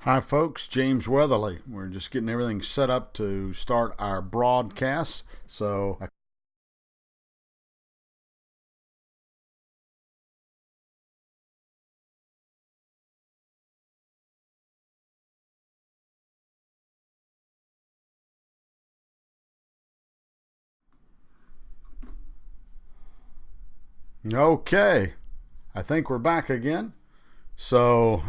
Hi folks, James Weatherly. We're just getting everything set up to start our broadcast. Okay, I think we're back again. So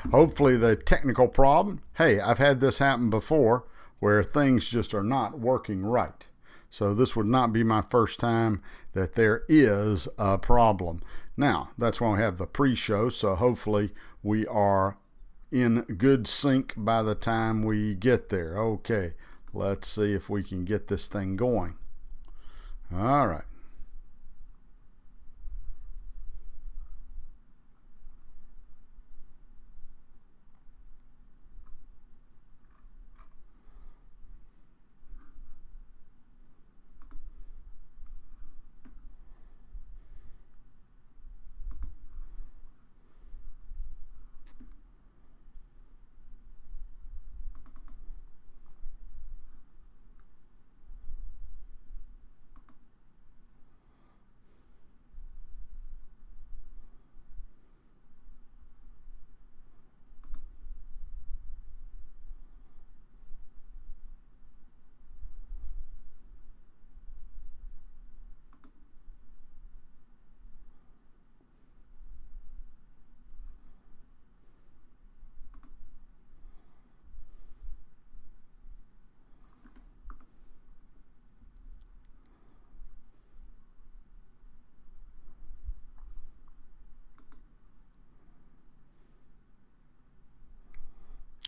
hopefully the technical problem, hey, I've had this happen before where things just are not working right. So this would not be my first time that there is a problem. Now, that's why we have the pre-show, so hopefully we are in good sync by the time we get there. Okay, let's see if we can get this thing going. All right.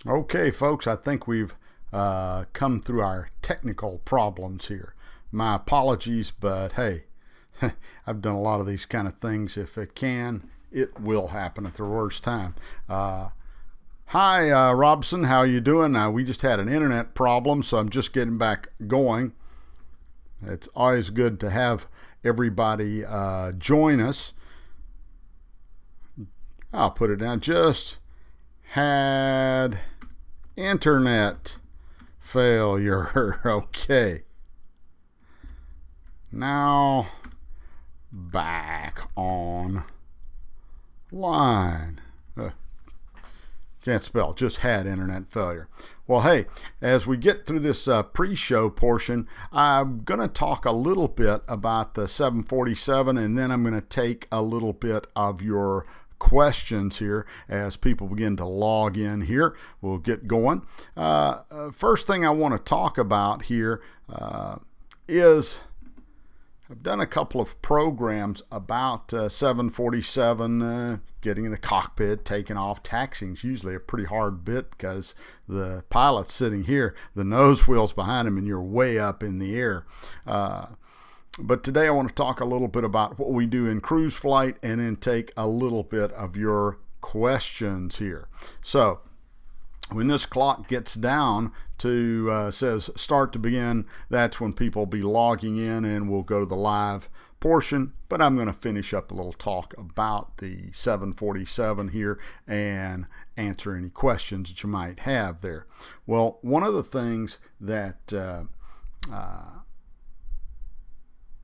Okay, folks, I think we've come through our technical problems here. My apologies, but hey, I've done a lot of these kind of things. If it can, it will happen at the worst time. Hi, Robson, how you doing? We just had an internet problem, so I'm just getting back going. It's always good to have everybody join us. I'll put it down. Just had internet failure. Okay. Now back on line. Can't spell, just had internet failure. Well, hey, as we get through this pre-show portion, I'm going to talk a little bit about the 747, and then I'm going to take a little bit of your questions here as people begin to log in here. We'll get going. First thing I want to talk about here is I've done a couple of programs about 747 getting in the cockpit, taking off. Taxiing is usually a pretty hard bit because the pilot's sitting here, the nose wheel's behind him, and you're way up in the air. But today I want to talk a little bit about what we do in cruise flight and then take a little bit of your questions here. So when this clock gets down to says start to begin, that's when people will be logging in and we'll go to the live portion. But I'm going to finish up a little talk about the 747 here and answer any questions that you might have there. Well, one of the things that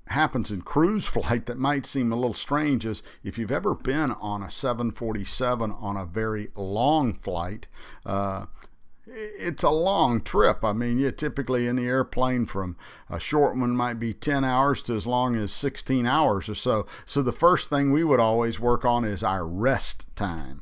happens in cruise flight that might seem a little strange is if you've ever been on a 747 on a very long flight, it's a long trip. I mean, you're typically in the airplane from a short one might be 10 hours to as long as 16 hours or so. So the first thing we would always work on is our rest time,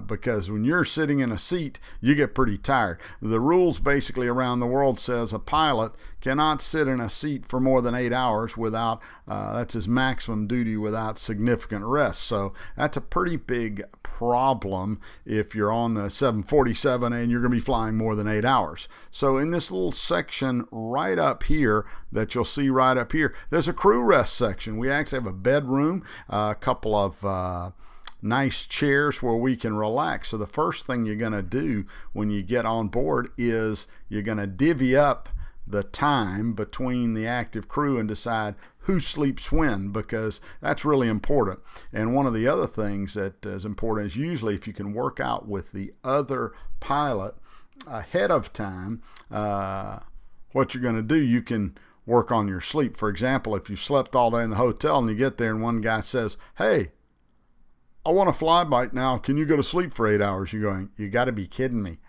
because when you're sitting in a seat, you get pretty tired. The rules basically around the world says a pilot cannot sit in a seat for more than 8 hours without, that's his maximum duty, without significant rest. So that's a pretty big problem if you're on the 747 and you're going to be flying more than 8 hours. So in this little section right up here that you'll see right up here, there's a crew rest section. We actually have a bedroom, a couple of nice chairs where we can relax. So the first thing you're going to do when you get on board is you're going to divvy up the time between the active crew and decide who sleeps when, because that's really important. And one of the other things that is important is usually if you can work out with the other pilot ahead of time what you're going to do, you can work on your sleep. For example, if you slept all day in the hotel and you get there and one guy says, "Hey, I want a fly bite now. Can you go to sleep for 8 hours?" You're going, "You got to be kidding me.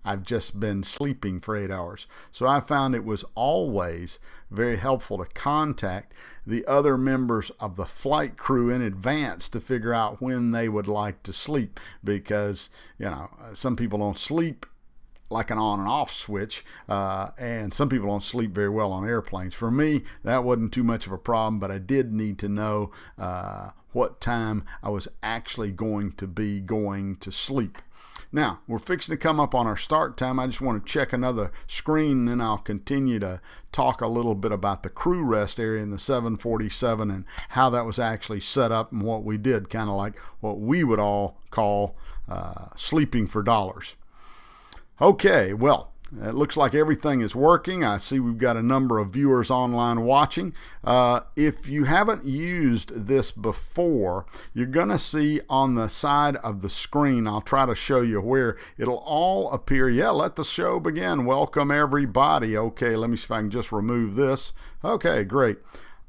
I've just been sleeping for 8 hours." So I found it was always very helpful to contact the other members of the flight crew in advance to figure out when they would like to sleep, because, some people don't sleep like an on and off switch, and some people don't sleep very well on airplanes. For me, that wasn't too much of a problem, but I did need to know what time I was actually going to sleep. Now, we're fixing to come up on our start time. I just want to check another screen, and then I'll continue to talk a little bit about the crew rest area in the 747 and how that was actually set up and what we did, kind of like what we would all call sleeping for dollars. Okay, well, it looks like everything is working. I see we've got a number of viewers online watching. If you haven't used this before, you're going to see on the side of the screen, I'll try to show you where it'll all appear. Yeah, let the show begin. Welcome, everybody. Okay, let me see if I can just remove this. Okay, great.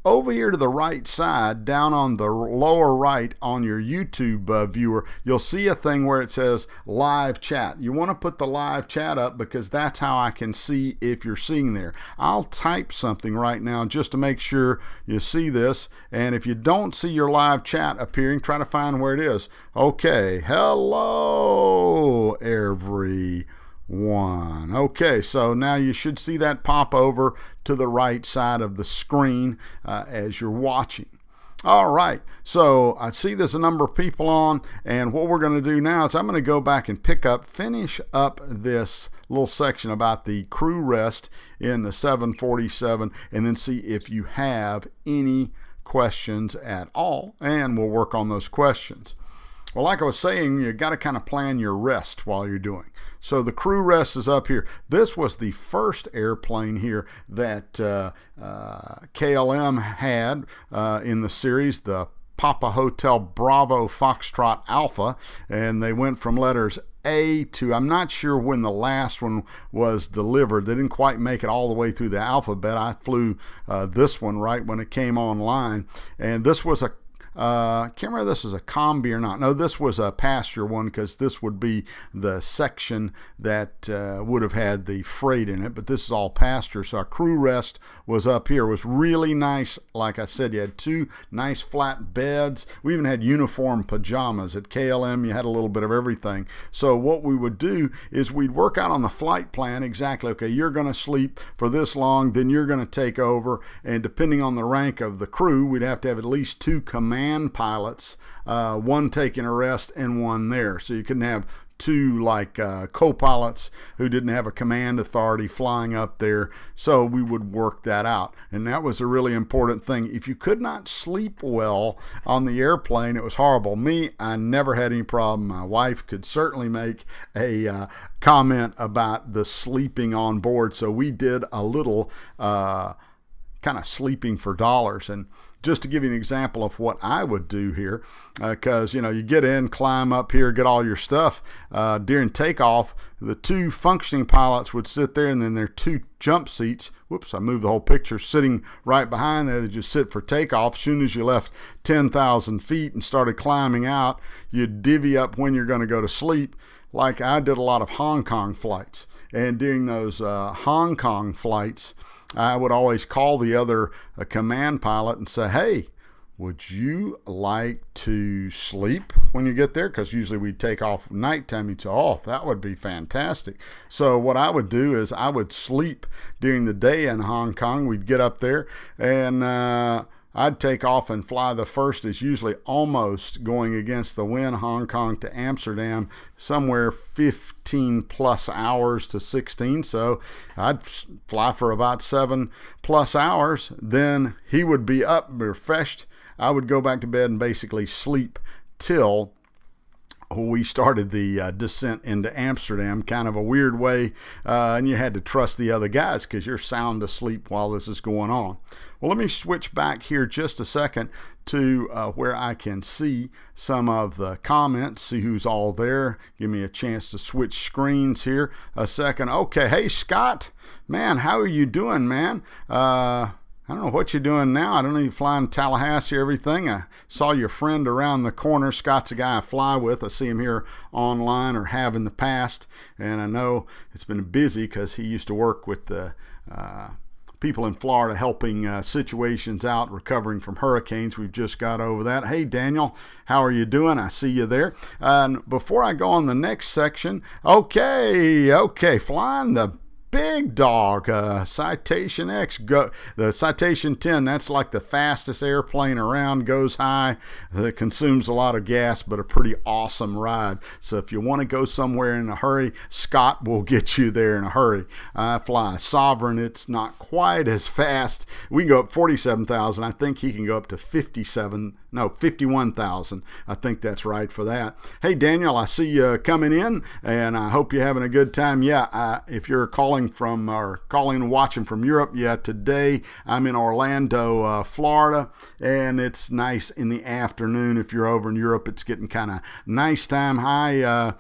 Over here to the right side, down on the lower right on your YouTube viewer, you'll see a thing where it says live chat. You want to put the live chat up because that's how I can see if you're seeing there. I'll type something right now just to make sure you see this. And if you don't see your live chat appearing, try to find where it is. Okay, hello everyone. Okay, so now you should see that pop over to the right side of the screen as you're watching. All right, so I see there's a number of people on, and what we're going to do now is I'm going to go back and finish up this little section about the crew rest in the 747, and then see if you have any questions at all, and we'll work on those questions. Well, like I was saying, you got to kind of plan your rest while you're doing. So the crew rest is up here. This was the first airplane here that KLM had in the series, the Papa Hotel Bravo Foxtrot Alpha, and they went from letters A to, I'm not sure when the last one was delivered. They didn't quite make it all the way through the alphabet. I flew this one right when it came online, and this was a can't remember if this is a combi or not. No, this was a passenger one, because this would be the section that would have had the freight in it, but this is all passenger. So our crew rest was up here. It was really nice. Like I said, you had two nice flat beds. We even had uniform pajamas. At KLM, you had a little bit of everything. So what we would do is we'd work out on the flight plan exactly, okay, you're going to sleep for this long, then you're going to take over, and depending on the rank of the crew, we'd have to have at least two command pilots, one taking a rest and one there. So you couldn't have two like co-pilots who didn't have a command authority flying up there. So we would work that out, and that was a really important thing. If you could not sleep well on the airplane, it was horrible. Me, I never had any problem. My wife could certainly make a comment about the sleeping on board. So we did a little kind of sleeping for dollars. And just to give you an example of what I would do here, because you get in, climb up here, get all your stuff. During takeoff, the two functioning pilots would sit there, and then their two jump seats, whoops, I moved the whole picture, sitting right behind there. They just sit for takeoff. As soon as you left 10,000 feet and started climbing out, you'd divvy up when you're going to go to sleep. Like I did a lot of Hong Kong flights, and during those Hong Kong flights, I would always call the other command pilot and say, "Hey, would you like to sleep when you get there?" Because usually we'd take off nighttime. He'd say, "Oh, that would be fantastic." So what I would do is I would sleep during the day in Hong Kong. We'd get up there, and I'd take off and fly. The first is usually almost going against the wind, Hong Kong to Amsterdam, somewhere 15 plus hours to 16. So I'd fly for about 7 plus hours. Then he would be up, refreshed. I would go back to bed and basically sleep till we started the descent into Amsterdam, kind of a weird way, and you had to trust the other guys because you're sound asleep while this is going on. Well, let me switch back here just a second to where I can see some of the comments, see who's all there. Give me a chance to switch screens here a second. Okay, hey Scott, man, how are you doing, man? I don't know what you're doing now. I don't know if you're flying Tallahassee or everything. I saw your friend around the corner. Scott's a guy I fly with. I see him here online or have in the past. And I know it's been busy because he used to work with the people in Florida helping situations out, recovering from hurricanes. We've just got over that. Hey, Daniel, how are you doing? I see you there. And before I go on the next section, okay, flying the big dog, Citation X, the Citation 10, that's like the fastest airplane around, goes high, it consumes a lot of gas, but a pretty awesome ride. So if you want to go somewhere in a hurry, Scott will get you there in a hurry. I fly Sovereign, it's not quite as fast. We can go up 47,000. I think he can go up to 51,000. I think that's right for that. Hey, Daniel, I see you coming in, and I hope you're having a good time. Yeah, if you're calling and watching from Europe, yeah, today I'm in Orlando, Florida, and it's nice in the afternoon. If you're over in Europe, it's getting kind of nice time. Hi,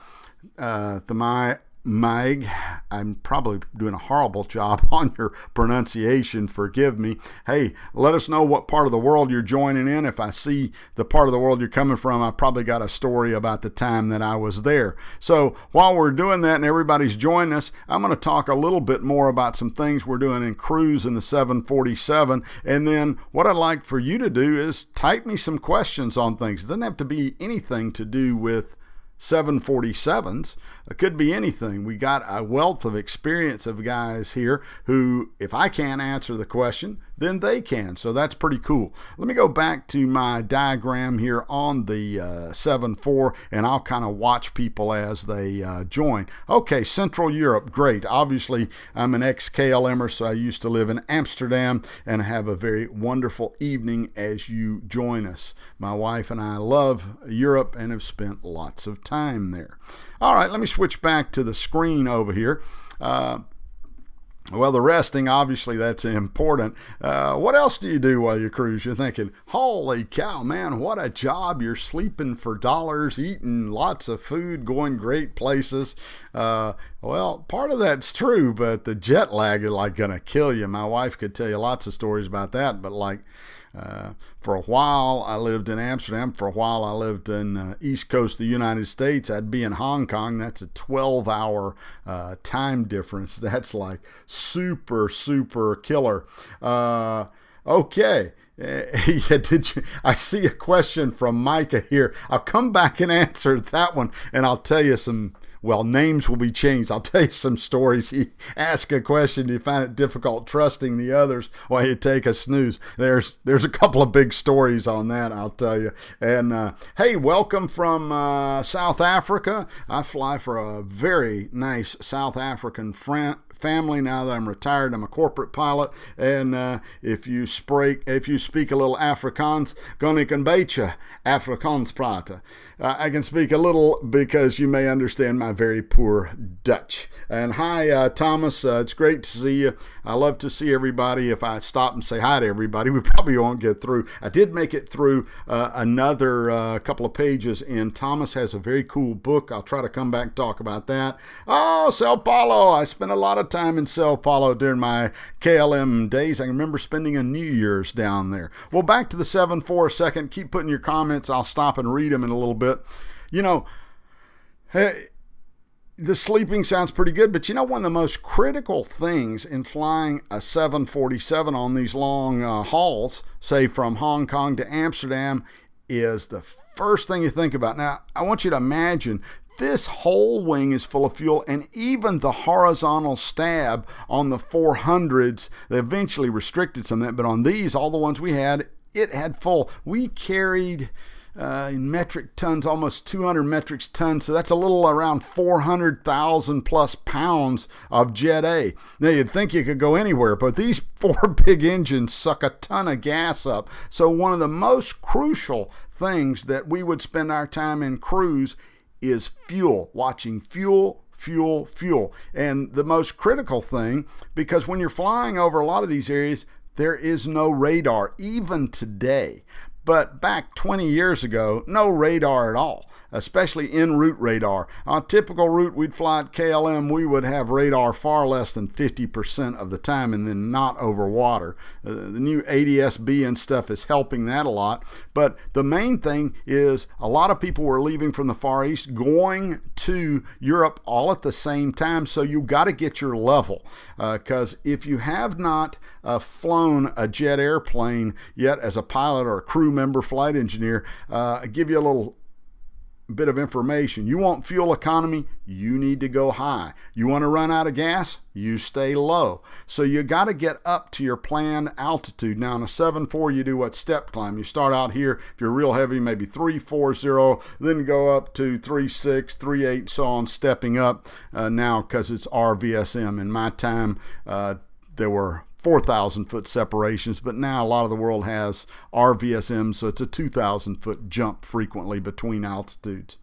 Meg, I'm probably doing a horrible job on your pronunciation. Forgive me. Hey, let us know what part of the world you're joining in. If I see the part of the world you're coming from, I probably got a story about the time that I was there. So while we're doing that and everybody's joining us, I'm going to talk a little bit more about some things we're doing in cruise in the 747. And then what I'd like for you to do is type me some questions on things. It doesn't have to be anything to do with 747s. It could be anything. We got a wealth of experience of guys here who, if I can't answer the question, then they can. So that's pretty cool. Let me go back to my diagram here on the 7.4, and I'll kind of watch people as they join. Okay, Central Europe, great. Obviously, I'm an ex-KLMer, so I used to live in Amsterdam, and have a very wonderful evening as you join us. My wife and I love Europe and have spent lots of time there. All right, let me switch back to the screen over here. Well, the resting, obviously, that's important. What else do you do while you cruise? You're thinking, holy cow, man, what a job. You're sleeping for dollars, eating lots of food, going great places. Well, part of that's true, but the jet lag is like going to kill you. My wife could tell you lots of stories about that, but like, for a while, I lived in Amsterdam. For a while, I lived in East Coast of the United States. I'd be in Hong Kong. That's a 12-hour time difference. That's like super, super killer. Okay. Yeah, I see a question from Micah here. I'll come back and answer that one, and I'll tell you some. Well, names will be changed. I'll tell you some stories. He asked a question. You find it difficult trusting the others while you take a snooze. There's a couple of big stories on that, I'll tell you. And hey, welcome from South Africa. I fly for a very nice South African family now that I'm retired. I'm a corporate pilot, and if you speak a little Afrikaans, kan ik een beetje Afrikaans praten. I can speak a little because you may understand my very poor Dutch. And hi, Thomas. It's great to see you. I love to see everybody. If I stop and say hi to everybody, we probably won't get through. I did make it through another couple of pages, and Thomas has a very cool book. I'll try to come back and talk about that. Oh, Sao Paulo. I spent a lot of time in Sao Paulo during my KLM days. I remember spending a New Year's down there. Well, back to the 7.4 a second. Keep putting your comments. I'll stop and read them in a little bit. You know, hey, the sleeping sounds pretty good, but you know, one of the most critical things in flying a 747 on these long hauls, say from Hong Kong to Amsterdam, is the first thing you think about. Now, I want you to imagine this whole wing is full of fuel, and even the horizontal stab on the 400s, they eventually restricted some of that, but on these, all the ones we had, it had full. We carried in metric tons, almost 200 metric tons, so that's a little around 400,000 plus pounds of Jet A. Now, you'd think you could go anywhere, but these four big engines suck a ton of gas up. So one of the most crucial things that we would spend our time in cruise is fuel, watching fuel, fuel, fuel. And the most critical thing, because when you're flying over a lot of these areas, there is no radar, even today. But back 20 years ago, no radar at all, especially en route radar. On a typical route we'd fly at KLM, we would have radar far less than 50% of the time, and then not over water. The new ADS-B and stuff is helping that a lot. But the main thing is a lot of people were leaving from the Far East, going to Europe all at the same time. So you got to get your level, because if you have not flown a jet airplane yet as a pilot or a crew member, flight engineer, give you a little bit of information. You want fuel economy, you need to go high. You want to run out of gas, you stay low. So you got to get up to your planned altitude. Now in a 7.4, you do what? Step climb. You start out here, if you're real heavy, maybe 340, then go up to 36, 38, so on, stepping up now because it's RVSM. In my time, there were 4,000 foot separations, but now a lot of the world has RVSM, so it's a 2,000 foot jump frequently between altitudes.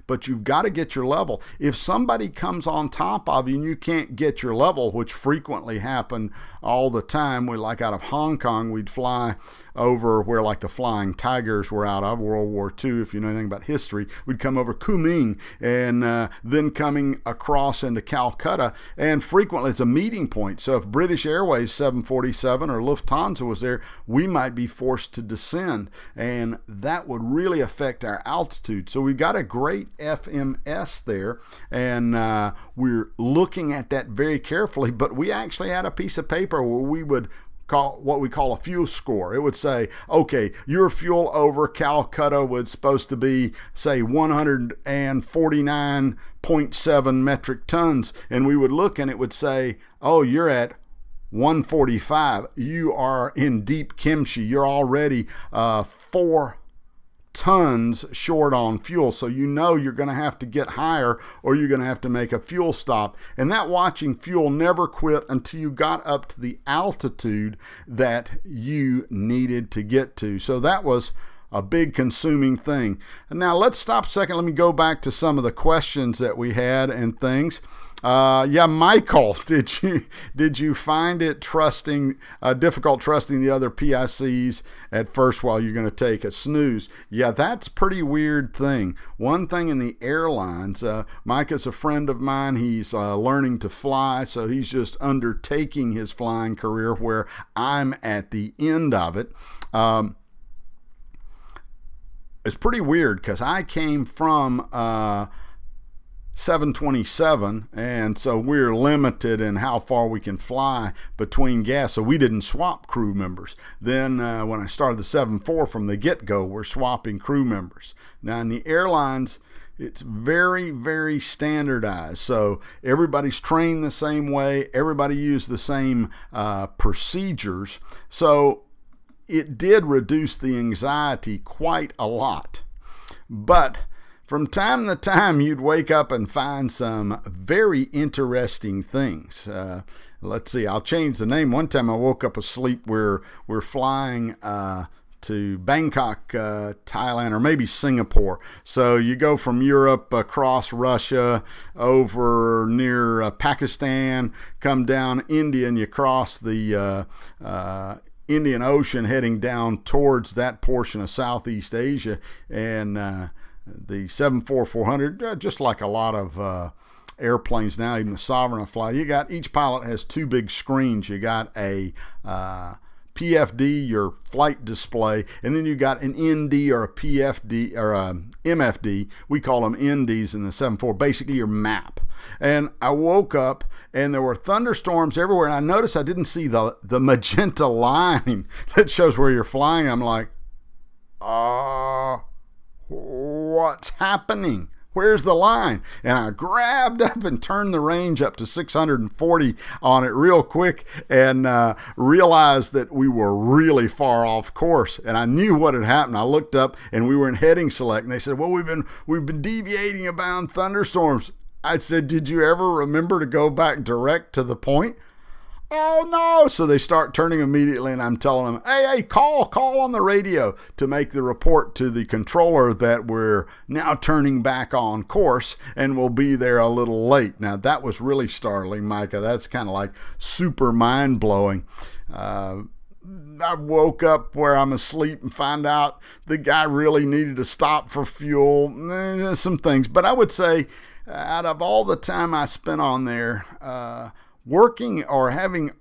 But you've got to get your level. If somebody comes on top of you and you can't get your level, which frequently happened all the time, like out of Hong Kong, we'd fly over where like the Flying Tigers were out of World War II. If you know anything about history, we'd come over Kunming and then coming across into Calcutta, and frequently it's a meeting point. So if British Airways 747 or Lufthansa was there, we might be forced to descend, and that would really affect our altitude. So we've got a great FMS there, and we're looking at that very carefully. But we actually had a piece of paper where we would call what we call a fuel score. It would say, okay, your fuel over Calcutta was supposed to be, say, 149.7 metric tons, and we would look and it would say, oh, you're at 145. You are in deep kimchi. You're already 4 tons short on fuel, so you know you're going to have to get higher, or you're going to have to make a fuel stop. And that watching fuel never quit until you got up to the altitude that you needed to get to. So that was a big consuming thing. And now let's stop a second. Let me go back to some of the questions that we had and things. Yeah, Michael, did you find it difficult trusting the other PICs at first while you're going to take a snooze? Yeah, that's a pretty weird thing. One thing in the airlines, Mike is a friend of mine. He's learning to fly, so he's just undertaking his flying career where I'm at the end of it. It's pretty weird because I came from 727, and so we're limited in how far we can fly between gas, so we didn't swap crew members. Then when I started the 7.4 from the get-go, we're swapping crew members. Now in the airlines, it's very, very standardized, so everybody's trained the same way, everybody used the same procedures, so it did reduce the anxiety quite a lot. But from time to time, you'd wake up and find some very interesting things. Let's see, I'll change the name. One time I woke up asleep. We're flying to Bangkok, Thailand, or maybe Singapore. So you go from Europe across Russia over near Pakistan, come down India, and you cross the Indian Ocean heading down towards that portion of Southeast Asia. And the 747-400, just like a lot of airplanes now, even the Sovereign I fly, each pilot has 2 big screens. You got a PFD, your flight display, and then you got an ND or a PFD or a MFD. We call them NDs in the 7.4, basically your map. And I woke up and there were thunderstorms everywhere, and I noticed I didn't see the magenta line that shows where you're flying. I'm like, what's happening? Where's the line? And I grabbed up and turned the range up to 640 on it real quick, and realized that we were really far off course. And I knew what had happened. I looked up and we were in heading select, and they said, well, we've been deviating about thunderstorms. I said, did you ever remember to go back direct to the point? Oh no! So they start turning immediately, and I'm telling them, hey, call on the radio to make the report to the controller that we're now turning back on course and we'll be there a little late. Now that was really startling, Micah. That's kind of like super mind blowing. I woke up where I'm asleep and find out the guy really needed to stop for fuel, some things. But I would say out of all the time I spent on there, working or having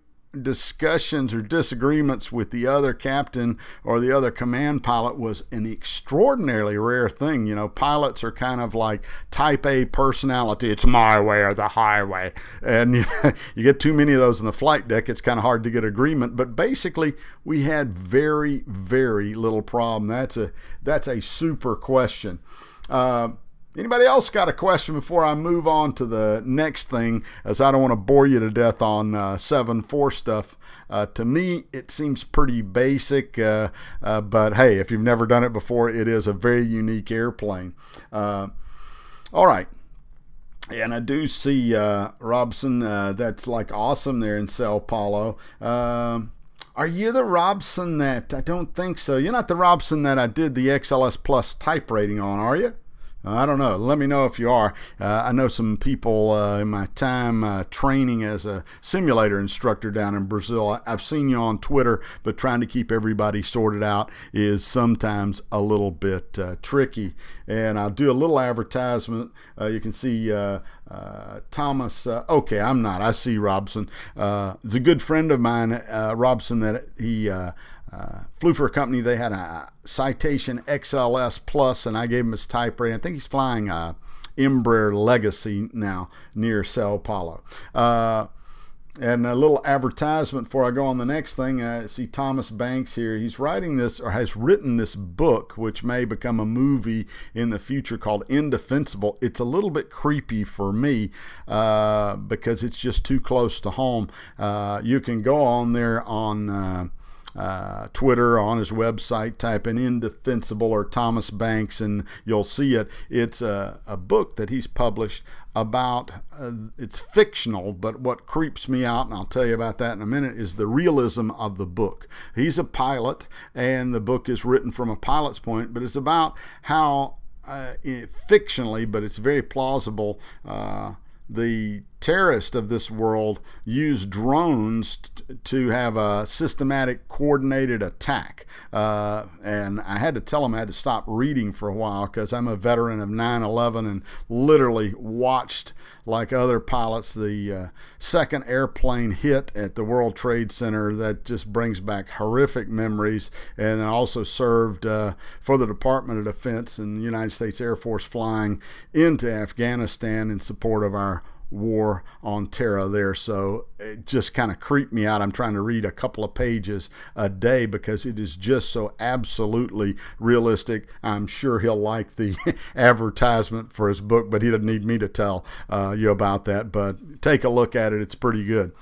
discussions or disagreements with the other captain or the other command pilot was an extraordinarily rare thing. You know, pilots are kind of like type A personality. It's my way or the highway. And you get too many of those in the flight deck, it's kind of hard to get agreement. But basically, we had very, very little problem. That's a super question. Anybody else got a question before I move on to the next thing, as I don't want to bore you to death on 7.4 stuff. To me, it seems pretty basic, but hey, if you've never done it before, it is a very unique airplane. All right. And I do see Robson, that's like awesome there in Sao Paulo. Are you the Robson that, I don't think so. You're not the Robson that I did the XLS Plus type rating on, are you? I don't know. Let me know if you are. I know some people in my time training as a simulator instructor down in Brazil. I've seen you on Twitter, but trying to keep everybody sorted out is sometimes a little bit tricky. And I'll do a little advertisement. You can see Thomas. Okay, I'm not. I see Robson. It's a good friend of mine, Robson, that he flew for a company. They had a Citation XLS Plus, and I gave him his type rating. I think he's flying Embraer Legacy now near Sao Paulo. And a little advertisement before I go on the next thing. I see Thomas Banks here. He's writing this, or has written this book, which may become a movie in the future, called Indefensible. It's a little bit creepy for me because it's just too close to home. You can go on there on Twitter, on his website, type in Indefensible or Thomas Banks, and you'll see it. It's a book that he's published about, it's fictional, but what creeps me out, and I'll tell you about that in a minute, is the realism of the book. He's a pilot, and the book is written from a pilot's point, but it's about how, fictionally, but it's very plausible, the terrorists of this world use drones to have a systematic, coordinated attack. And I had to tell them I had to stop reading for a while because I'm a veteran of 9/11 and literally watched, like other pilots, the second airplane hit at the World Trade Center. That just brings back horrific memories. And I also served for the Department of Defense and the United States Air Force, flying into Afghanistan in support of our war on terror there. So it just kind of creeped me out. I'm trying to read a couple of pages a day because it is just so absolutely realistic. I'm sure he'll like the advertisement for his book, but he doesn't need me to tell you about that. But take a look at it. It's pretty good.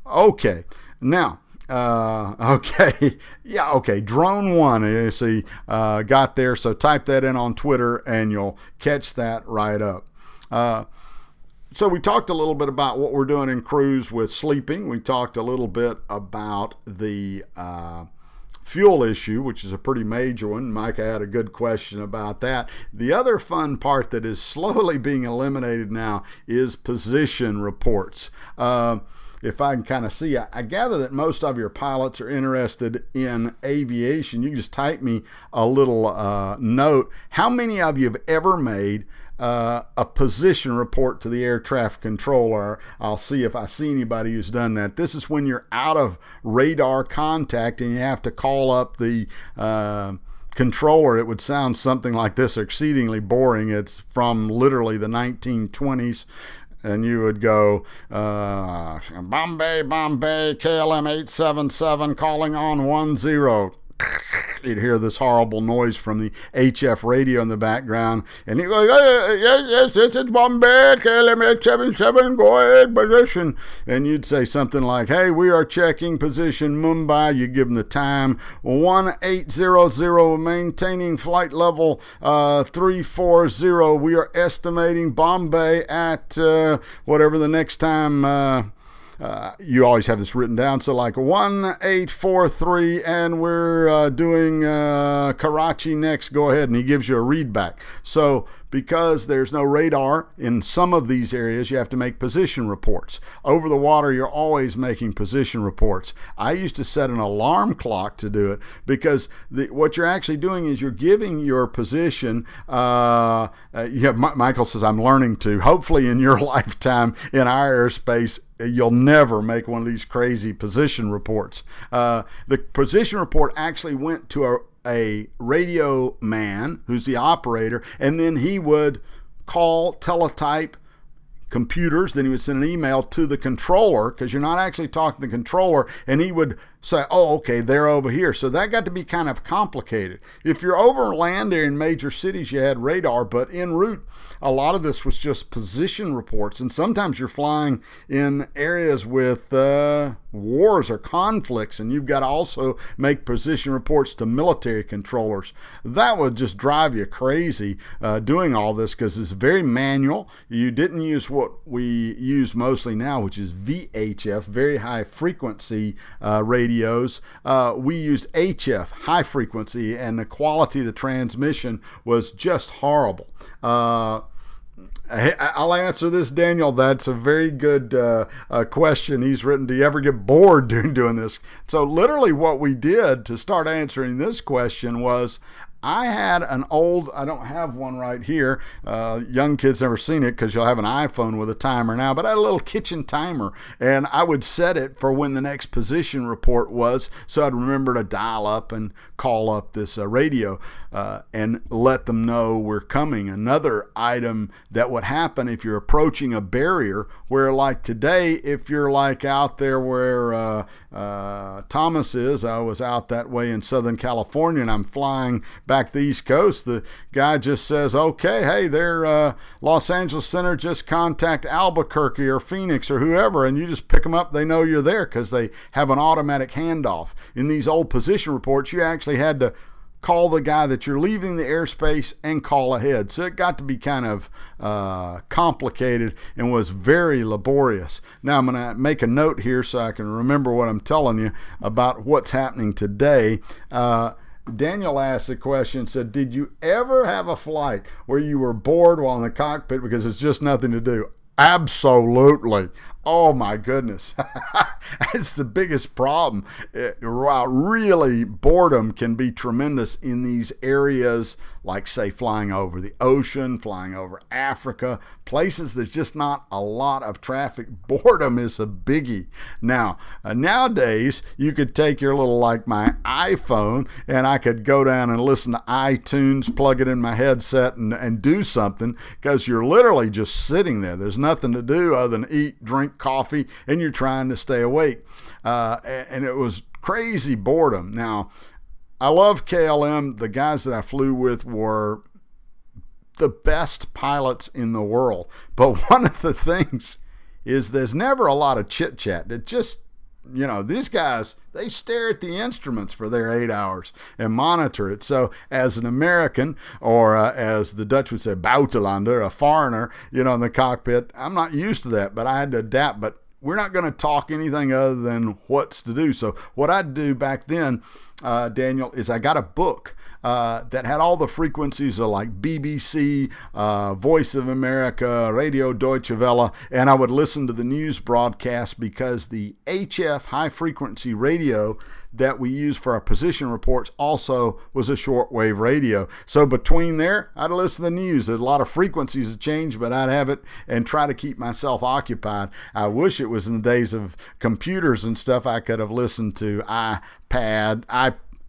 Okay. Now, okay. Yeah, okay. Drone one, you see, got there. So type that in on Twitter and you'll catch that right up. So we talked a little bit about what we're doing in cruise with sleeping. We talked a little bit about the fuel issue, which is a pretty major one. Micah had a good question about that. The other fun part that is slowly being eliminated now is position reports. If I can kind of see, I gather that most of your pilots are interested in aviation. You can just type me a little note. How many of you have ever made a position report to the air traffic controller? I'll see if I see anybody who's done that. This is when you're out of radar contact and you have to call up the controller. It would sound something like this, exceedingly boring. It's from literally the 1920s. And you would go, Bombay, KLM 877 calling on 10. You'd hear this horrible noise from the HF radio in the background, and he goes, yes, this is Bombay, KLM 877, go ahead, position. And you'd say something like, hey, we are checking position Mumbai. You give them the time, 1800, maintaining flight level 340. We are estimating Bombay at whatever the next time you always have this written down. So like 1843, and we're doing Karachi next. Go ahead, and he gives you a read back. So because there's no radar in some of these areas, you have to make position reports. Over the water, you're always making position reports. I used to set an alarm clock to do it, because what you're actually doing is you're giving your position. Michael says, I'm learning to. Hopefully in your lifetime in our airspace, you'll never make one of these crazy position reports. The position report actually went to a radio man who's the operator, and then he would call, teletype computers, then he would send an email to the controller, because you're not actually talking to the controller, and he would say, oh, okay, they're over here. So that got to be kind of complicated. If you're over land there in major cities, you had radar, but en route, a lot of this was just position reports. And sometimes you're flying in areas with wars or conflicts, and you've got to also make position reports to military controllers. That would just drive you crazy doing all this, because it's very manual. You didn't use what we use mostly now, which is VHF, very high frequency radios. We used HF, high frequency, and the quality of the transmission was just horrible. I'll answer this, Daniel. That's a very good question he's written. Do you ever get bored doing this? So literally what we did to start answering this question was, I had an old, I don't have one right here. Young kids never seen it because you'll have an iPhone with a timer now, but I had a little kitchen timer, and I would set it for when the next position report was, so I'd remember to dial up and call up this radio and let them know we're coming. Another item that would happen if you're approaching a barrier, where like today, if you're like out there where Thomas is, I was out that way in Southern California, and I'm flying back the East Coast, the guy just says, okay, hey, they're Los Angeles Center, just contact Albuquerque or Phoenix or whoever, and you just pick them up. They know you're there because they have an automatic handoff. In these old position reports, you actually had to call the guy that you're leaving the airspace and call ahead. So it got to be kind of complicated and was very laborious. Now I'm going to make a note here so I can remember what I'm telling you about what's happening today. Daniel asked the question, said, did you ever have a flight where you were bored while in the cockpit because it's just nothing to do? Absolutely. Oh my goodness. That's the biggest problem. Really, boredom can be tremendous in these areas, like say flying over the ocean, flying over Africa, places there's just not a lot of traffic. Boredom is a biggie. Now, nowadays, you could take your little, like my iPhone, and I could go down and listen to iTunes, plug it in my headset, and do something, because you're literally just sitting there. There's nothing to do other than eat, drink coffee, and you're trying to stay awake. And it was crazy boredom. Now, I love KLM. The guys that I flew with were the best pilots in the world. But one of the things is there's never a lot of chit chat. It just, you know, these guys, they stare at the instruments for their 8 hours and monitor it. So as an American, or as the Dutch would say, buitenlander, a foreigner, you know, in the cockpit, I'm not used to that, but I had to adapt. But we're not going to talk anything other than what's to do. So what I'd do back then, Daniel, is I got a book that had all the frequencies of like BBC, Voice of America, Radio Deutsche Welle, and I would listen to the news broadcast, because the HF, high frequency radio, that we use for our position reports also was a shortwave radio. So between there, I'd listen to the news. There's a lot of frequencies that change, but I'd have it and try to keep myself occupied. I wish it was in the days of computers and stuff. I could have listened to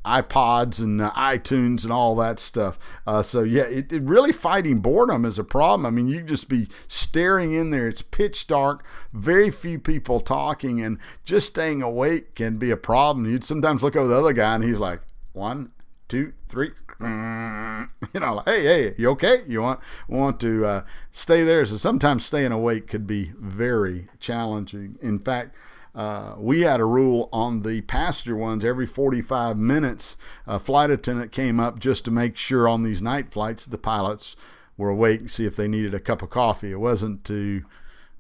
iPods and iTunes and all that stuff. So yeah, it really, fighting boredom is a problem. I mean, you just be staring in there. It's pitch dark, very few people talking, and just staying awake can be a problem. You'd sometimes look over the other guy and he's like, 1, 2, 3. You know, like, hey, you okay? You want to stay there? So sometimes staying awake could be very challenging. In fact, we had a rule on the passenger ones. Every 45 minutes, a flight attendant came up just to make sure on these night flights the pilots were awake and see if they needed a cup of coffee. It wasn't to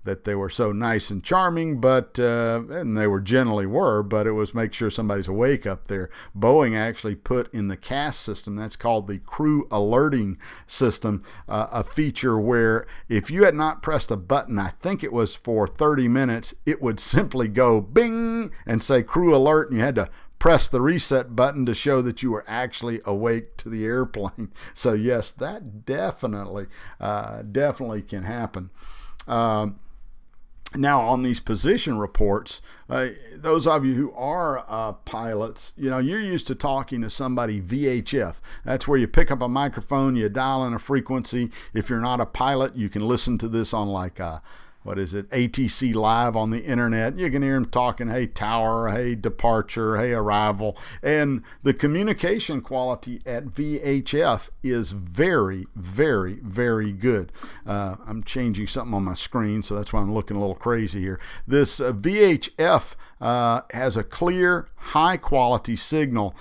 that they were so nice and charming, but and they generally were, but it was make sure somebody's awake up there. Boeing actually put in the CAS system, that's called the crew alerting system, a feature where if you had not pressed a button, I think it was for 30 minutes, it would simply go bing and say crew alert, and you had to press the reset button to show that you were actually awake to the airplane. So yes, that definitely can happen. Now, on these position reports, those of you who are pilots, you're used to talking to somebody VHF. That's where you pick up a microphone, you dial in a frequency. If you're not a pilot, you can listen to this on ATC Live on the internet. You can hear them talking, hey, tower, hey, departure, hey, arrival. And the communication quality at VHF is very, very, very good. I'm changing something on my screen, so that's why I'm looking a little crazy here. This VHF has a clear, high-quality signal,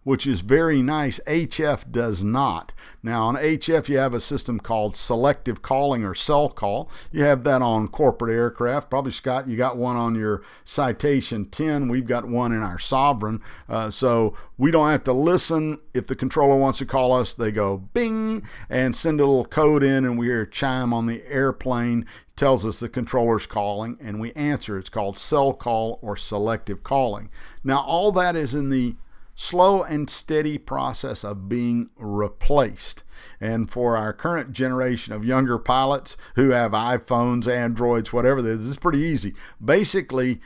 which is very nice. HF does not. Now, on HF, you have a system called selective calling or cell call. You have that on corporate aircraft. Probably, Scott, you got one on your Citation 10. We've got one in our Sovereign. So we don't have to listen. If the controller wants to call us, they go bing and send a little code in, and we hear a chime on the airplane. Tells us the controller's calling, and we answer. It's called cell call or selective calling. Now, all that is in the slow and steady process of being replaced. And for our current generation of younger pilots who have iPhones, Androids, whatever, this is pretty easy. Basically,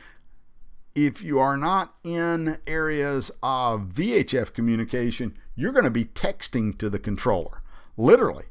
if you are not in areas of VHF communication, you're going to be texting to the controller. Literally.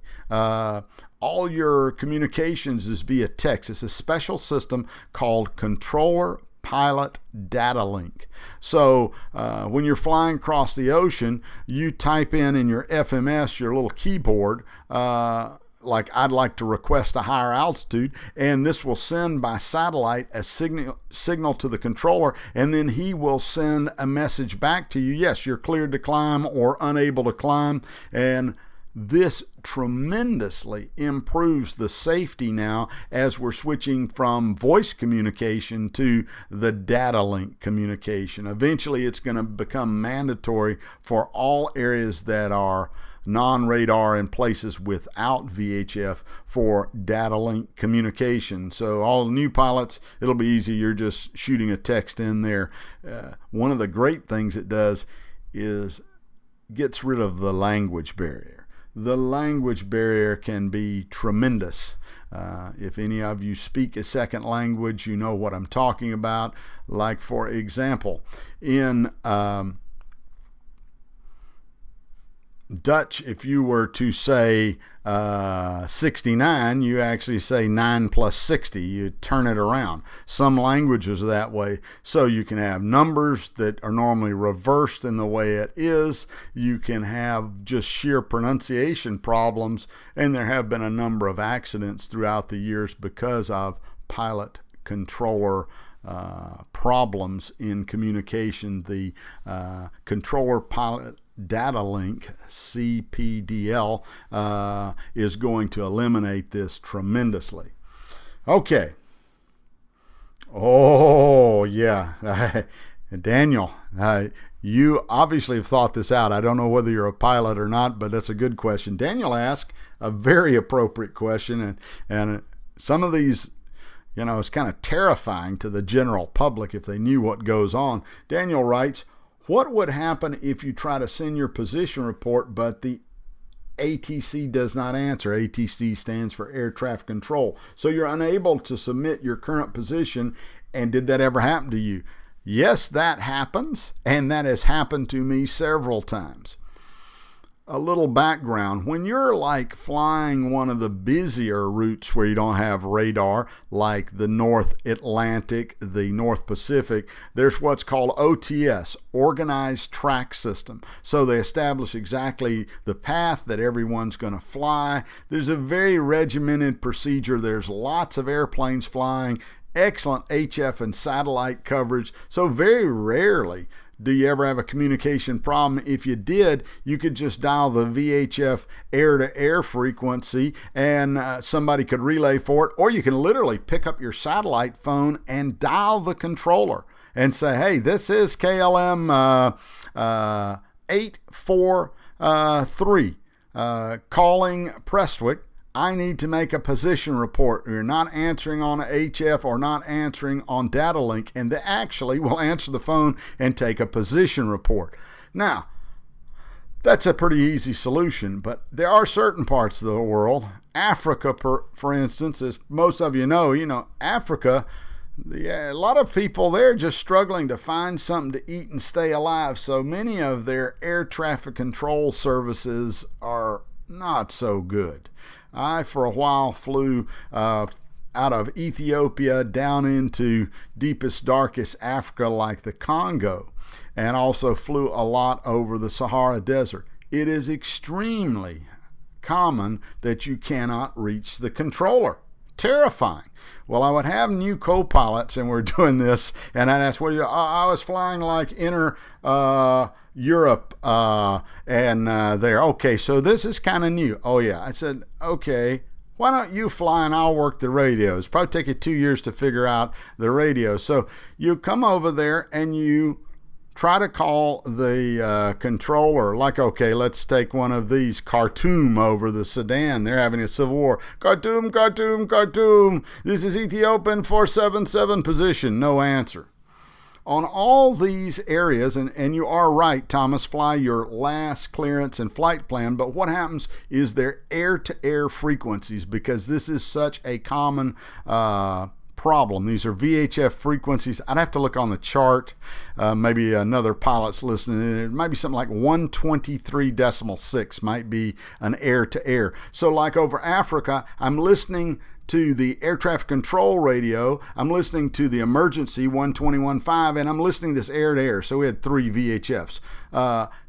All your communications is via text. It's a special system called Controller Pilot Data Link. So when you're flying across the ocean, you type in your FMS, your little keyboard, like I'd like to request a higher altitude, and this will send by satellite a signal to the controller, and then he will send a message back to you. Yes, you're cleared to climb or unable to climb, and this tremendously improves the safety now as we're switching from voice communication to the data link communication. Eventually, it's going to become mandatory for all areas that are non-radar and places without VHF for data link communication. So all new pilots, it'll be easy. You're just shooting a text in there. One of the great things it does is gets rid of the language barrier. The language barrier can be tremendous. If any of you speak a second language, you know what I'm talking about. Like, for example, in Dutch, if you were to say 69, you actually say 9 plus 60. You turn it around. Some languages are that way. So you can have numbers that are normally reversed in the way it is. You can have just sheer pronunciation problems. And there have been a number of accidents throughout the years because of pilot controller problems in communication. The Controller Pilot Data Link, CPDL, is going to eliminate this tremendously. Okay. Oh, yeah. Daniel, you obviously have thought this out. I don't know whether you're a pilot or not, but that's a good question. Daniel asked a very appropriate question, and some of these, it's kind of terrifying to the general public if they knew what goes on. Daniel writes, what would happen if you try to send your position report, but the ATC does not answer? ATC stands for Air Traffic Control. So you're unable to submit your current position. And did that ever happen to you? Yes, that happens. And that has happened to me several times. A little background. When you're like flying one of the busier routes where you don't have radar, like the North Atlantic, the North Pacific, there's what's called OTS, Organized Track System. So they establish exactly the path that everyone's going to fly. There's a very regimented procedure. There's lots of airplanes flying, excellent HF and satellite coverage. So very rarely do you ever have a communication problem? If you did, you could just dial the VHF air-to-air frequency and somebody could relay for it, or you can literally pick up your satellite phone and dial the controller and say, hey, this is KLM 843 calling Prestwick. I need to make a position report. You're not answering on HF or not answering on data link, and they actually will answer the phone and take a position report. Now, that's a pretty easy solution, but there are certain parts of the world, Africa, for instance, as most of you know, Africa, a lot of people there just struggling to find something to eat and stay alive. So many of their air traffic control services are not so good. I, for a while, flew out of Ethiopia down into deepest, darkest Africa like the Congo, and also flew a lot over the Sahara Desert. It is extremely common that you cannot reach the controller. Terrifying. Well, I would have new co-pilots, and we're doing this, and I'd ask, I was flying like inner Europe and there. Okay, so this is kind of new. Oh, yeah. I said, okay, why don't you fly and I'll work the radios? Probably take you 2 years to figure out the radio. So you come over there and you try to call the controller, like, okay, let's take one of these, Khartoum over the Sudan. They're having a civil war. Khartoum, Khartoum, Khartoum. This is Ethiopian 477 position. No answer. On all these areas, and you are right, Thomas, fly your last clearance and flight plan, but what happens is their air-to-air frequencies, because this is such a common problem. These are VHF frequencies. I'd have to look on the chart. Maybe another pilot's listening. It might be something like 123.6 might be an air-to-air. So like over Africa, I'm listening to the air traffic control radio, I'm listening to the emergency 121.5, and I'm listening to this air-to-air. So we had 3 VHFs.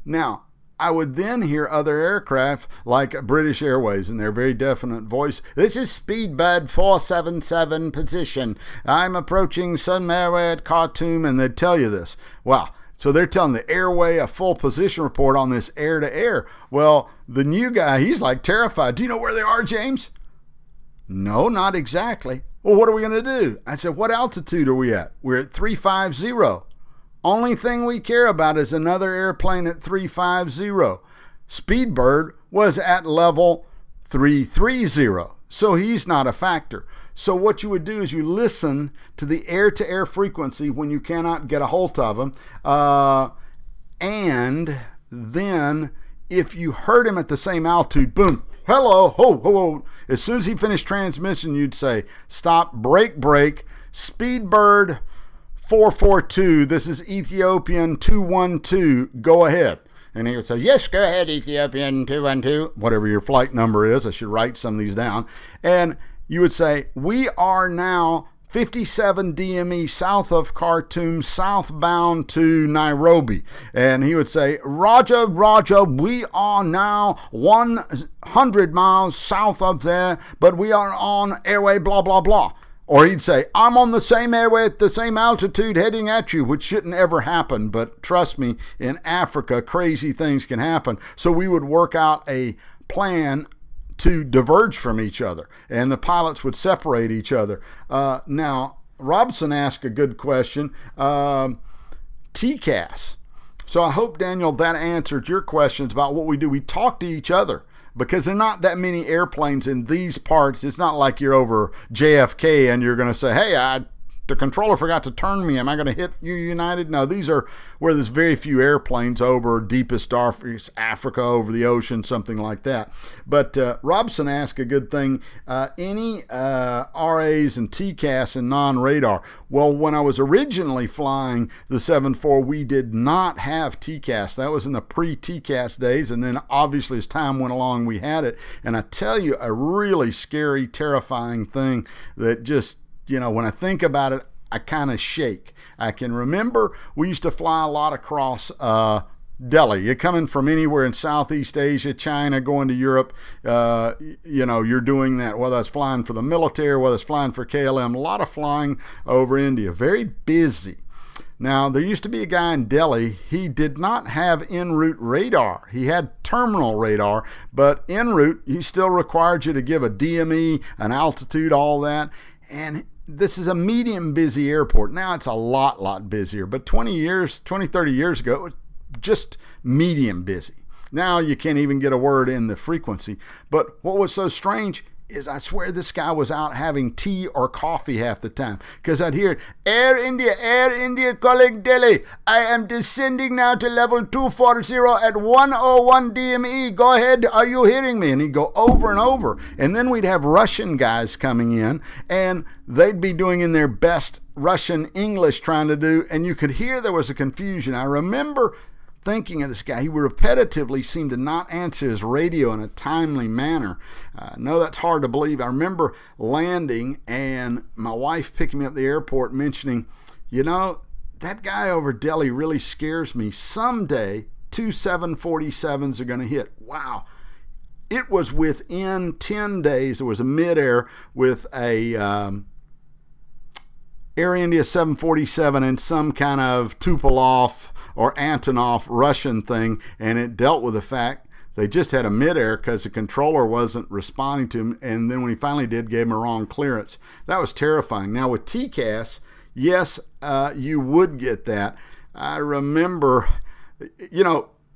Now, I would then hear other aircraft like British Airways in their very definite voice. This is Speedbird 477 position. I'm approaching Sun Airway at Khartoum, and they'd tell you this. Wow. So they're telling the airway a full position report on this air-to-air. Well, the new guy, he's like terrified. Do you know where they are, James? No, not exactly. Well, what are we going to do? I said, what altitude are we at? We're at 350. Only thing we care about is another airplane at 350. Speedbird was at level 330, so he's not a factor. So what you would do is you listen to the air-to-air frequency when you cannot get a hold of him, and then if you heard him at the same altitude, boom, hello, ho, ho, ho. As soon as he finished transmission, you'd say, stop, break, Speedbird 442, this is Ethiopian 212, go ahead. And he would say, yes, go ahead, Ethiopian 212, whatever your flight number is. I should write some of these down. And you would say, we are now 57 DME south of Khartoum, southbound to Nairobi. And he would say, Roger, we are now 100 miles south of there, but we are on airway blah, blah, blah. Or he'd say, I'm on the same airway at the same altitude heading at you, which shouldn't ever happen. But trust me, in Africa, crazy things can happen. So we would work out a plan to diverge from each other, and the pilots would separate each other. Now, Robson asked a good question. TCAS. So I hope, Daniel, that answered your questions about what we do. We talk to each other, because there are not that many airplanes in these parts. It's not like you're over JFK and you're going to say, hey, the controller forgot to turn me. Am I going to hit you, United? No, these are where there's very few airplanes over deepest darkest Africa, over the ocean, something like that. But Robson asked a good thing. Any RAs and TCAS and non-radar? Well, when I was originally flying the 747, we did not have TCAS. That was in the pre-TCAS days. And then obviously as time went along, we had it. And I tell you, a really scary, terrifying thing that just, when I think about it, I kind of shake. I can remember we used to fly a lot across Delhi. You're coming from anywhere in Southeast Asia, China, going to Europe, you're doing that, whether it's flying for the military, whether it's flying for KLM, a lot of flying over India. Very busy. Now, there used to be a guy in Delhi. He did not have en route radar. He had terminal radar, but en route, he still required you to give a DME, an altitude, all that. And this is a medium busy airport. Now it's a lot busier, but 30 years ago, it was just medium busy. Now you can't even get a word in the frequency. But what was so strange is I swear this guy was out having tea or coffee half the time, because I'd hear, Air India calling Delhi. I am descending now to level 240 at 101 DME. Go ahead, are you hearing me? And he'd go over and over. And then we'd have Russian guys coming in, and they'd be doing in their best Russian English trying to do, and you could hear there was a confusion. I remember thinking of this guy. He repetitively seemed to not answer his radio in a timely manner. No, that's hard to believe. I remember landing and my wife picking me up at the airport mentioning, that guy over Delhi really scares me. Someday, 2 747s are going to hit. Wow. It was within 10 days. There was a midair with a Air India 747 and some kind of Tupolev or Antonov Russian thing, and it dealt with the fact they just had a midair because the controller wasn't responding to him, and then when he finally did, gave him a wrong clearance. That was terrifying. Now with TCAS, yes, you would get that. I remember,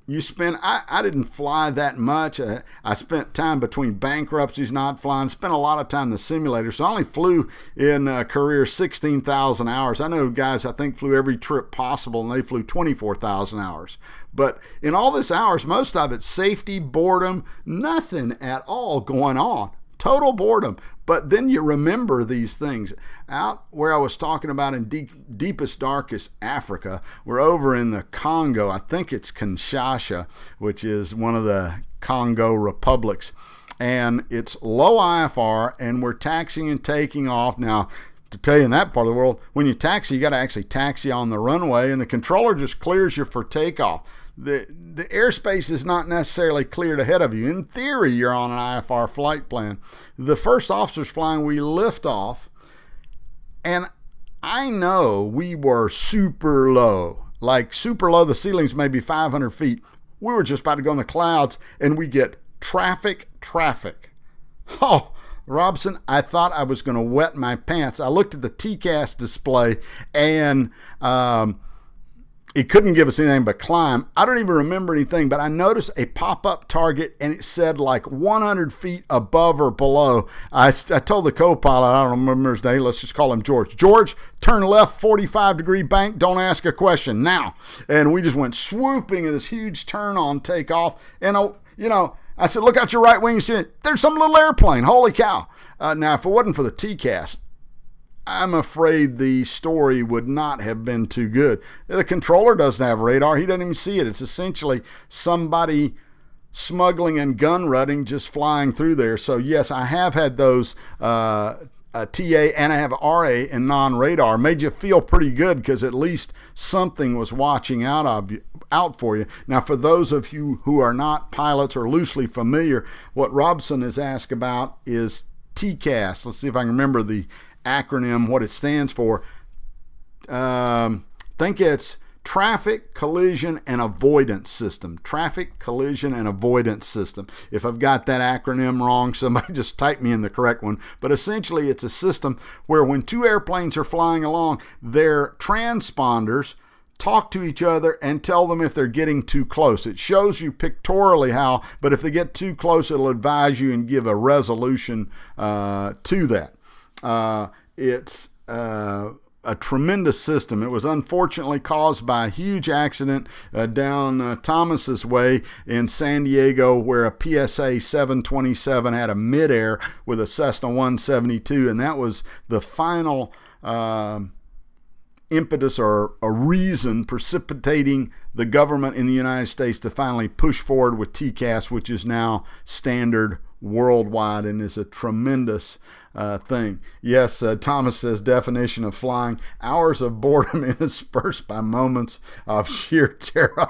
I didn't fly that much. I spent time between bankruptcies not flying, spent a lot of time in the simulator. So I only flew in career 16,000 hours. I know guys I think flew every trip possible, and they flew 24,000 hours. But in all this hours, most of it's safety, boredom, nothing at all going on. Total boredom. But then you remember these things. Out where I was talking about in deepest, darkest Africa, we're over in the Congo. I think it's Kinshasa, which is one of the Congo republics. And it's low IFR, and we're taxiing and taking off. Now, to tell you, in that part of the world, when you taxi, you got to actually taxi on the runway, and the controller just clears you for takeoff. The airspace is not necessarily cleared ahead of you. In theory, you're on an IFR flight plan. The first officer's flying, we lift off, and I know we were super low. Like super low, the ceiling's maybe 500 feet. We were just about to go in the clouds, and we get traffic. Oh, Robson, I thought I was going to wet my pants. I looked at the TCAS display, and it couldn't give us anything but climb. I don't even remember anything, but I noticed a pop-up target, and it said like 100 feet above or below. I told the co-pilot, I don't remember his name, let's just call him George. George, turn left, 45-degree bank, don't ask a question, now. And we just went swooping in this huge turn on takeoff. And, I said, look out your right wing. You see it? There's some little airplane. Holy cow. Now, if it wasn't for the TCAS, I'm afraid the story would not have been too good. The controller doesn't have radar. He doesn't even see it. It's essentially somebody smuggling and gun running just flying through there. So, yes, I have had those TA, and I have RA and non-radar. Made you feel pretty good because at least something was watching out for you. Now, for those of you who are not pilots or loosely familiar, what Robson has asked about is TCAS. Let's see if I can remember the acronym, what it stands for. Think it's Traffic Collision and Avoidance System. Traffic Collision and Avoidance System. If I've got that acronym wrong, somebody just type me in the correct one. But essentially, it's a system where when two airplanes are flying along, their transponders talk to each other and tell them if they're getting too close. It shows you pictorially how, but if they get too close, it'll advise you and give a resolution to that. It's a tremendous system. It was unfortunately caused by a huge accident down Thomas's Way in San Diego, where a PSA 727 had a midair with a Cessna 172, and that was the final impetus or a reason precipitating the government in the United States to finally push forward with TCAS, which is now standard worldwide and is a tremendous thing. Yes, Thomas says definition of flying: hours of boredom interspersed by moments of sheer terror.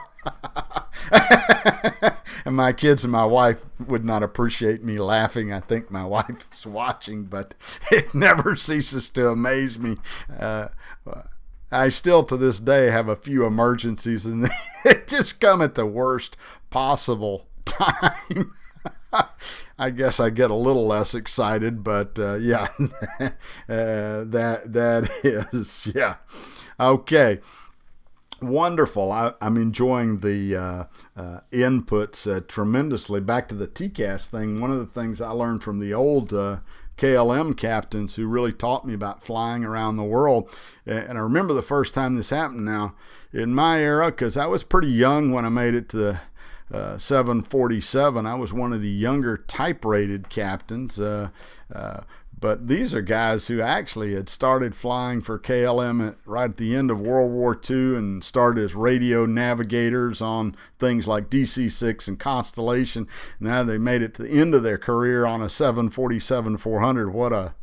And my kids and my wife would not appreciate me laughing. I think my wife is watching, but it never ceases to amaze me. I still to this day have a few emergencies, and they just come at the worst possible time. I guess I get a little less excited, but yeah, that is, yeah. Okay. Wonderful. I'm enjoying the inputs tremendously. Back to the TCAS thing, one of the things I learned from the old KLM captains who really taught me about flying around the world, and I remember the first time this happened now in my era, because I was pretty young when I made it to the 747. I was one of the younger type-rated captains, but these are guys who actually had started flying for KLM right at the end of World War II and started as radio navigators on things like DC-6 and Constellation. Now they made it to the end of their career on a 747-400. What a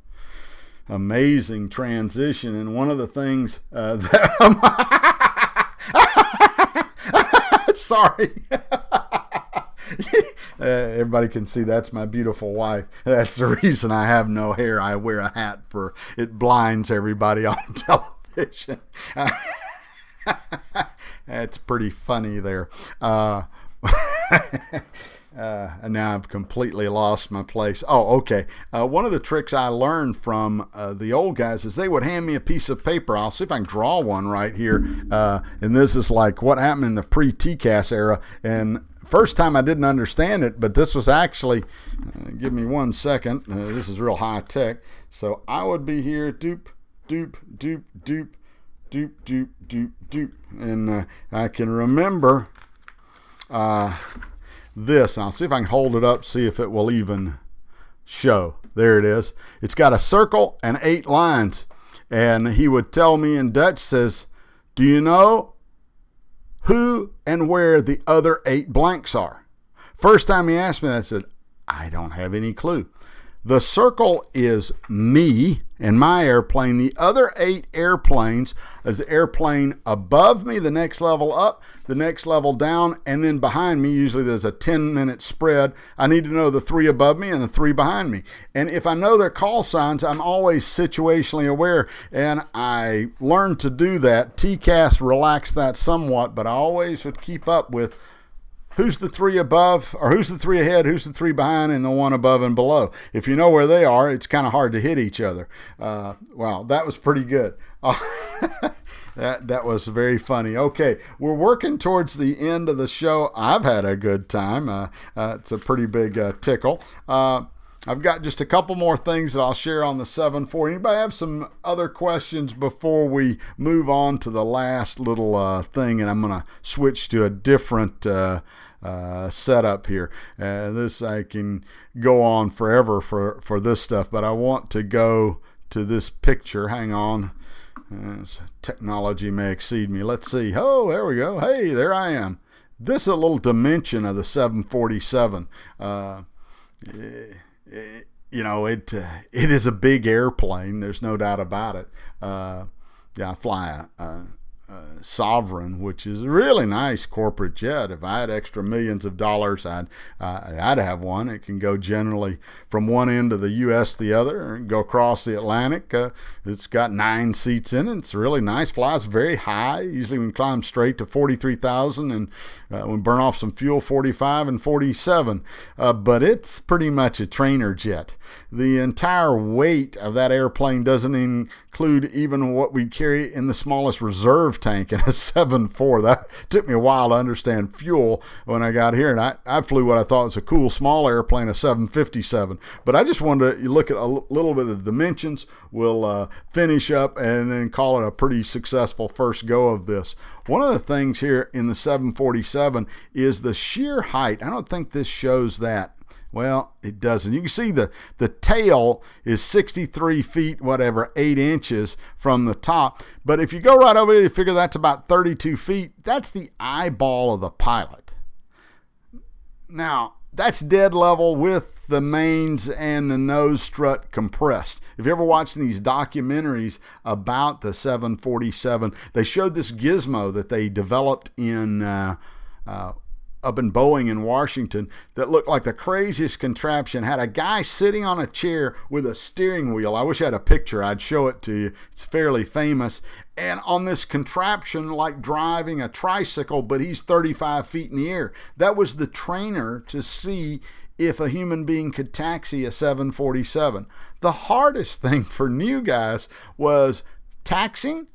amazing transition. And one of the things sorry. Everybody can see that's my beautiful wife. That's the reason I have no hair. I wear a hat for it blinds everybody on television. That's pretty funny there. And now I've completely lost my place. Oh, okay. One of the tricks I learned from the old guys is they would hand me a piece of paper. I'll see if I can draw one right here. And this is like what happened in the pre-TCAS era. And first time I didn't understand it, but this was actually, give me 1 second. This is real high tech. So I would be here, doop, doop, doop, doop, doop, doop, doop, doop. And I can remember this. I'll see if I can hold it up, see if it will even show. There it is. It's got a circle and 8 lines. And he would tell me in Dutch, says, do you know who and where the other 8 blanks are? First time he asked me that, I said, I don't have any clue. The circle is me and my airplane. The other 8 airplanes is the airplane above me, the next level up, the next level down, and then behind me, usually there's a 10-minute spread. I need to know the 3 above me and the 3 behind me. And if I know their call signs, I'm always situationally aware, and I learned to do that. TCAS relaxed that somewhat, but I always would keep up with who's the 3 above, or who's the 3 ahead, who's the 3 behind, and the 1 above and below. If you know where they are, it's kind of hard to hit each other. Wow, that was pretty good. That was very funny. Okay, we're working towards the end of the show. I've had a good time. It's a pretty big tickle. I've got just a couple more things that I'll share on the 740. Anybody have some other questions before we move on to the last little thing? And I'm going to switch to a different setup here. This I can go on forever for this stuff, but I want to go to this picture. Hang on. Technology may exceed me. Let's see. Oh, there we go. Hey, there I am. This is a little dimension of the 747. You know, it is a big airplane. There's no doubt about it. Yeah, I fly a Sovereign, which is a really nice corporate jet. If I had extra millions of dollars, I'd have one. It can go generally from one end of the U.S. to the other and go across the Atlantic. It's got 9 seats in it. It's really nice. Flies very high. Usually we can climb straight to 43,000 and we burn off some fuel 45 and 47. But it's pretty much a trainer jet. The entire weight of that airplane doesn't include even what we carry in the smallest reserve tank in a 7.4. That took me a while to understand fuel when I got here, and I flew what I thought was a cool small airplane, a 757. But I just wanted to look at a little bit of the dimensions. We'll finish up and then call it a pretty successful first go of this. One of the things here in the 747 is the sheer height. I don't think this shows that. Well, it doesn't. You can see the tail is 63 feet, 8 inches from the top. But if you go right over there, you figure that's about 32 feet. That's the eyeball of the pilot. Now, that's dead level with the mains and the nose strut compressed. If you ever watched these documentaries about the 747, they showed this gizmo that they developed in up in Boeing in Washington that looked like the craziest contraption. Had a guy sitting on a chair with a steering wheel. I wish I had a picture. I'd show it to you. It's fairly famous. And on this contraption, like driving a tricycle, but he's 35 feet in the air. That was the trainer to see if a human being could taxi a 747. The hardest thing for new guys was taxiing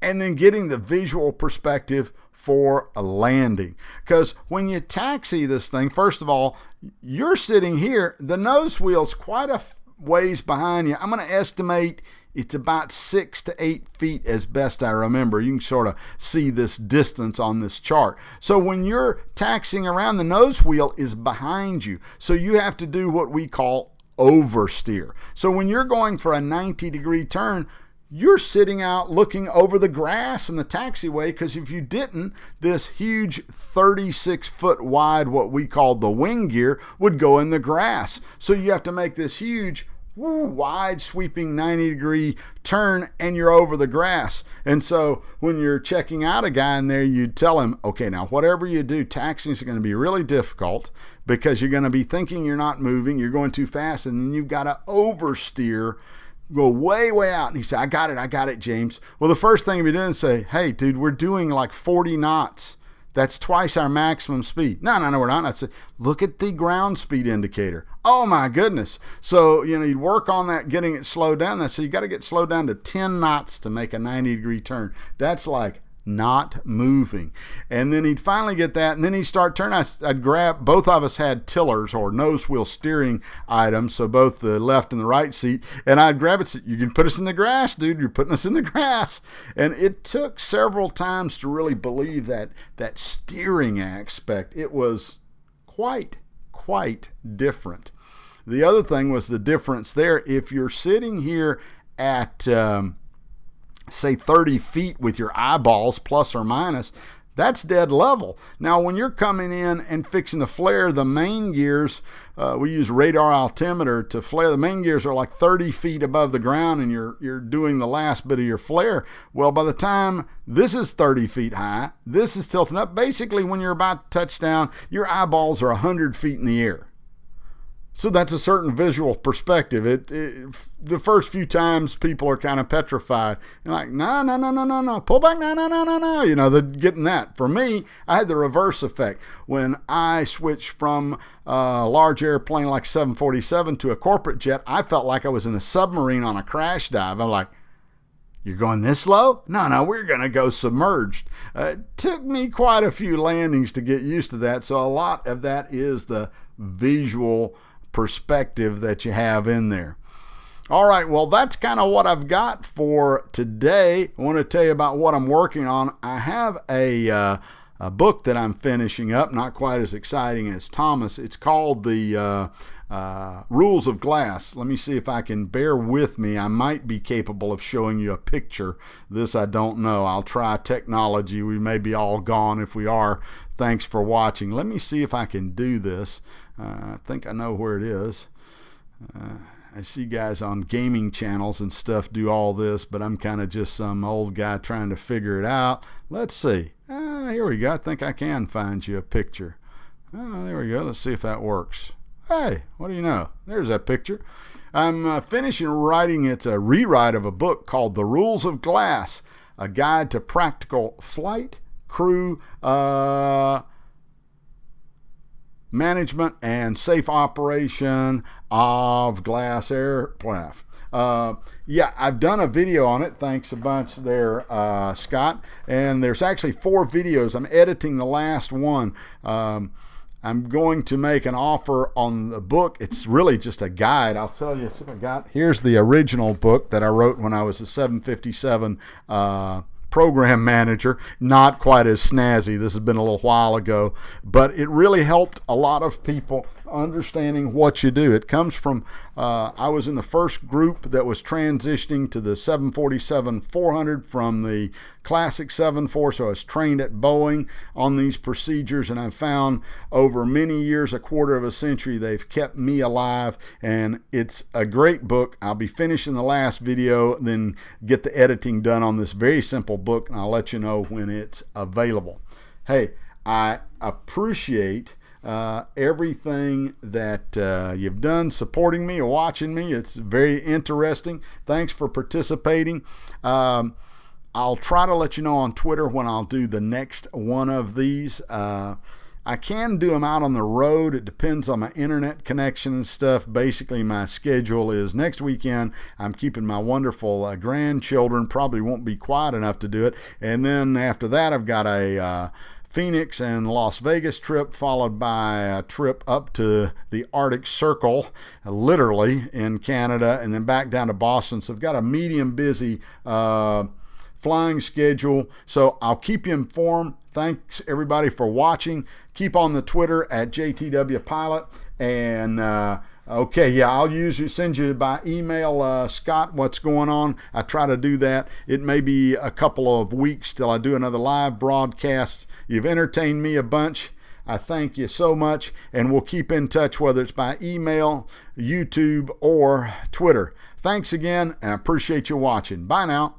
and then getting the visual perspective for a landing. Because when you taxi this thing, first of all, you're sitting here, the nose wheel's quite a ways behind you. I'm going to estimate it's about 6 to 8 feet as best I remember. You can sort of see this distance on this chart. So when you're taxiing around, the nose wheel is behind you. So you have to do what we call oversteer. So when you're going for a 90-degree turn, you're sitting out looking over the grass in the taxiway, because if you didn't, this huge 36-foot wide, what we call the wing gear, would go in the grass. So you have to make this huge, wide sweeping 90-degree turn, and you're over the grass. And so when you're checking out a guy in there, you'd tell him, okay, now whatever you do, taxiing is going to be really difficult, because you're going to be thinking you're not moving, you're going too fast, and then you've got to oversteer, go way out. And he said, I got it, James. Well, the first thing we do is say, hey, dude, we're doing like 40 knots. That's twice our maximum speed. No, we're not. I said, look at the ground speed indicator. Oh my goodness. So, you'd work on that, getting it slowed down. I said, you got to get slowed down to 10 knots to make a 90-degree turn. That's like not moving. And then he'd finally get that, and then he'd start turning. I'd grab, both of us had tillers or nose wheel steering items, so both the left and the right seat, and I'd grab it. So, you can put us in the grass, dude. You're putting us in the grass. And it took several times to really believe that steering aspect. It was quite different. The other thing was the difference there. If you're sitting here at say 30 feet with your eyeballs plus or minus, that's dead level. Now when you're coming in and fixing to flare the main gears, we use radar altimeter to flare. The main gears are like 30 feet above the ground, and you're doing the last bit of your flare. Well, by the time this is 30 feet high, this is tilting up. Basically, when you're about to touch down, your eyeballs are 100 feet in the air. So that's a certain visual perspective. The first few times people are kind of petrified. They're like, no, pull back, no. They're getting that. For me, I had the reverse effect. When I switched from a large airplane like 747 to a corporate jet, I felt like I was in a submarine on a crash dive. I'm like, you're going this low? No, we're going to go submerged. It took me quite a few landings to get used to that. So a lot of that is the visual perspective that you have in there. All right, well, that's kind of what I've got for today. I want to tell you about what I'm working on. I have a book that I'm finishing up, not quite as exciting as Thomas. It's called the Rules of Glass. Let me see if I can, bear with me. I might be capable of showing you a picture. This I don't know. I'll try technology. We may be all gone. If we are, thanks for watching. Let me see if I can do this. I think I know where it is. I see guys on gaming channels and stuff do all this, but I'm kind of just some old guy trying to figure it out. Let's see. Here we go. I think I can find you a picture. There we go. Let's see if that works. Hey, what do you know? There's that picture. I'm finishing writing. It's a rewrite of a book called The Rules of Glass, a guide to practical flight, crew, management, and safe operation of glass aircraft. I've done a video on it. Thanks a bunch there, Scott. And there's actually 4 videos. I'm editing the last one. I'm going to make an offer on the book. It's really just a guide. I'll tell you, see if I got. Here's the original book that I wrote when I was a 757 program manager. Not quite as snazzy. This has been a little while ago, but it really helped a lot of people understanding what you do. It comes from, I was in the first group that was transitioning to the 747-400 from the classic 74, so I was trained at Boeing on these procedures, and I've found over many years, a quarter of a century, they've kept me alive, and it's a great book. I'll be finishing the last video, then get the editing done on this very simple book, and I'll let you know when it's available. Hey, I appreciate everything that you've done supporting me or watching me. It's very interesting. Thanks for participating. I'll try to let you know on Twitter when I'll do the next one of these. I can do them out on the road. It depends on my internet connection and stuff. Basically, my schedule is next weekend I'm keeping my wonderful grandchildren. Probably won't be quiet enough to do it. And then after that, I've got a Phoenix and Las Vegas trip, followed by a trip up to the Arctic Circle, literally in Canada, and then back down to Boston. So I've got a medium busy flying schedule. So I'll keep you informed. Thanks everybody for watching. Keep on the Twitter at JTWPilot. And okay, yeah, I'll send you by email, Scott, what's going on. I try to do that. It may be a couple of weeks till I do another live broadcast. You've entertained me a bunch. I thank you so much, and we'll keep in touch, whether it's by email, YouTube, or Twitter. Thanks again, and I appreciate you watching. Bye now.